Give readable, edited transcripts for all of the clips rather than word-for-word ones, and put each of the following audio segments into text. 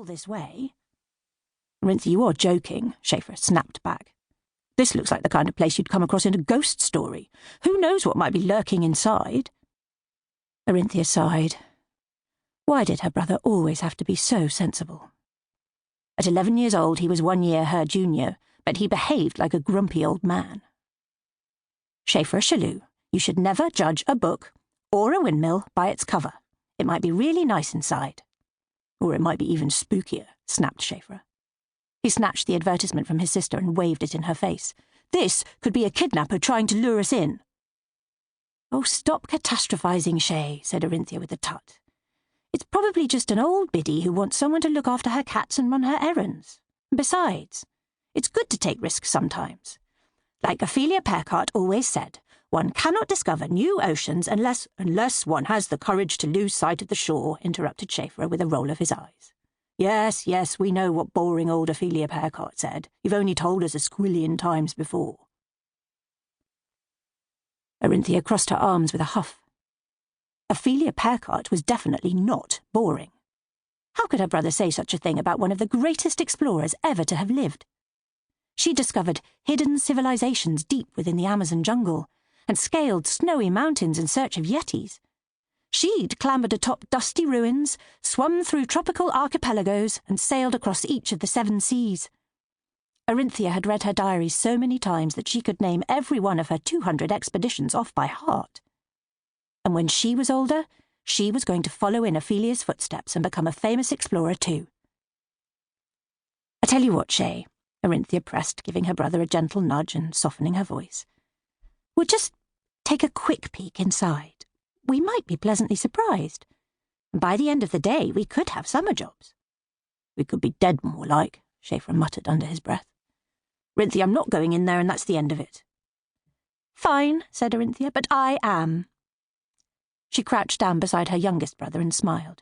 all this way." "Orinthia, you are joking," Seafra snapped back. "This looks like the kind of place you'd come across in a ghost story. Who knows what might be lurking inside?" Orinthia sighed. Why did her brother always have to be so sensible? At 11 years old, he was 1 year her junior, but he behaved like a grumpy old man. "Seafra Shalloo, you should never judge a book or a windmill by its cover. It might be really nice inside." "Or it might be even spookier," snapped Seafra. He snatched the advertisement from his sister and waved it in her face. "This could be a kidnapper trying to lure us in." "Oh, stop catastrophizing, Shay," said Orinthia with a tut. "It's probably just an old biddy who wants someone to look after her cats and run her errands. Besides, it's good to take risks sometimes. Like Ophelia Pearcart always said, one cannot discover new oceans unless one has the courage to lose sight of the shore," interrupted Seafra with a roll of his eyes. Yes, we know what boring old Ophelia Pearcart said. You've only told us a squillion times before." Orinthia crossed her arms with a huff. Ophelia Pearcart was definitely not boring. How could her brother say such a thing about one of the greatest explorers ever to have lived? She discovered hidden civilizations deep within the Amazon jungle, and scaled snowy mountains in search of yetis. She'd clambered atop dusty ruins, swum through tropical archipelagos, and sailed across each of the 7 seas. Orinthia had read her diaries so many times that she could name every one of her 200 expeditions off by heart. And when she was older, she was going to follow in Ophelia's footsteps and become a famous explorer too. "I tell you what, Shay," Orinthia pressed, giving her brother a gentle nudge and softening her voice. "We'll just take a quick peek inside. We might be pleasantly surprised. And by the end of the day, we could have summer jobs." "We could be dead, more like," Seafra muttered under his breath. "Orinthia, I'm not going in there, and that's the end of it." "Fine," said Orinthia, "but I am." She crouched down beside her youngest brother and smiled.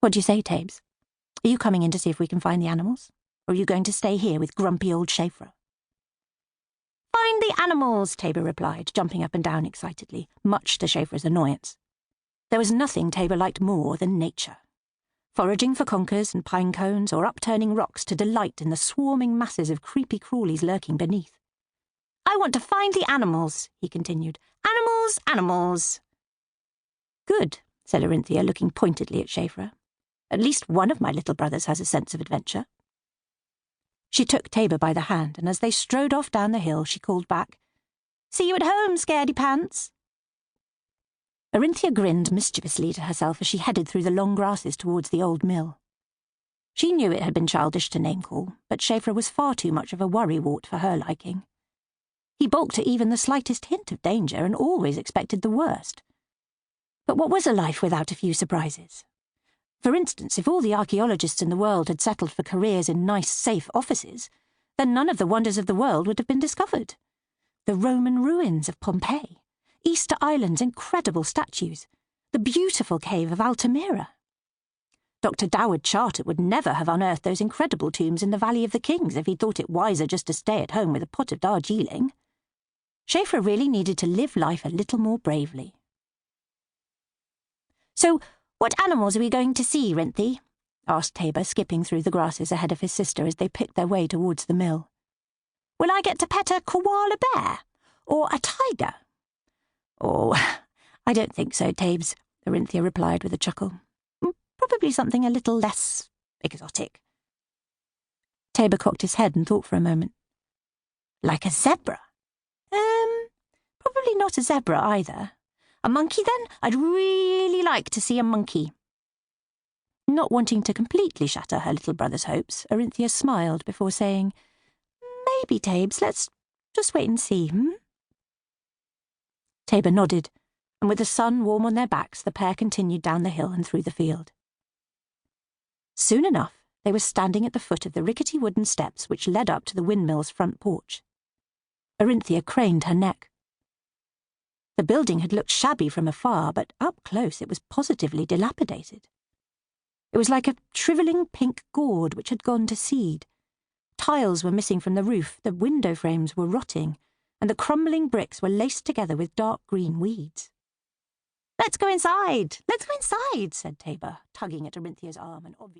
"What do you say, Tabes? Are you coming in to see if we can find the animals? Or are you going to stay here with grumpy old Seafra?" "Find the animals," Tabor replied, jumping up and down excitedly, much to Seafra's annoyance. There was nothing Tabor liked more than nature. Foraging for conkers and pine cones, or upturning rocks to delight in the swarming masses of creepy crawlies lurking beneath. "I want to find the animals," he continued. "Animals, animals." "Good," said Orinthia, looking pointedly at Seafra. "At least one of my little brothers has a sense of adventure." She took Tabor by the hand, and as they strode off down the hill, she called back, "See you at home, scaredy pants." Orinthia grinned mischievously to herself as she headed through the long grasses towards the old mill. She knew it had been childish to name-call, but Seafra was far too much of a worrywart for her liking. He balked at even the slightest hint of danger and always expected the worst. But what was a life without a few surprises? For instance, if all the archaeologists in the world had settled for careers in nice, safe offices, then none of the wonders of the world would have been discovered. The Roman ruins of Pompeii, Easter Island's incredible statues, the beautiful cave of Altamira. Dr. Doward Charter would never have unearthed those incredible tombs in the Valley of the Kings if he'd thought it wiser just to stay at home with a pot of Darjeeling. Seafra really needed to live life a little more bravely. "So, what animals are we going to see, Orinthia?" asked Tabor, skipping through the grasses ahead of his sister as they picked their way towards the mill. "Will I get to pet a koala bear? Or a tiger?" "Oh, I don't think so, Tabes," Orinthia replied with a chuckle. "Probably something a little less exotic." Tabor cocked his head and thought for a moment. "Like a zebra?" Probably not a zebra either. A monkey, then? I'd really like to see a monkey." Not wanting to completely shatter her little brother's hopes, Orinthia smiled before saying, "Maybe, Tabes, let's just wait and see, Tabor nodded, and with the sun warm on their backs, the pair continued down the hill and through the field. Soon enough, they were standing at the foot of the rickety wooden steps which led up to the windmill's front porch. Orinthia craned her neck. The building had looked shabby from afar, but up close it was positively dilapidated. It was like a shrivelling pink gourd which had gone to seed. Tiles were missing from the roof, the window frames were rotting, and the crumbling bricks were laced together with dark green weeds. "Let's go inside, said Tabor, tugging at Orinthia's arm and obviously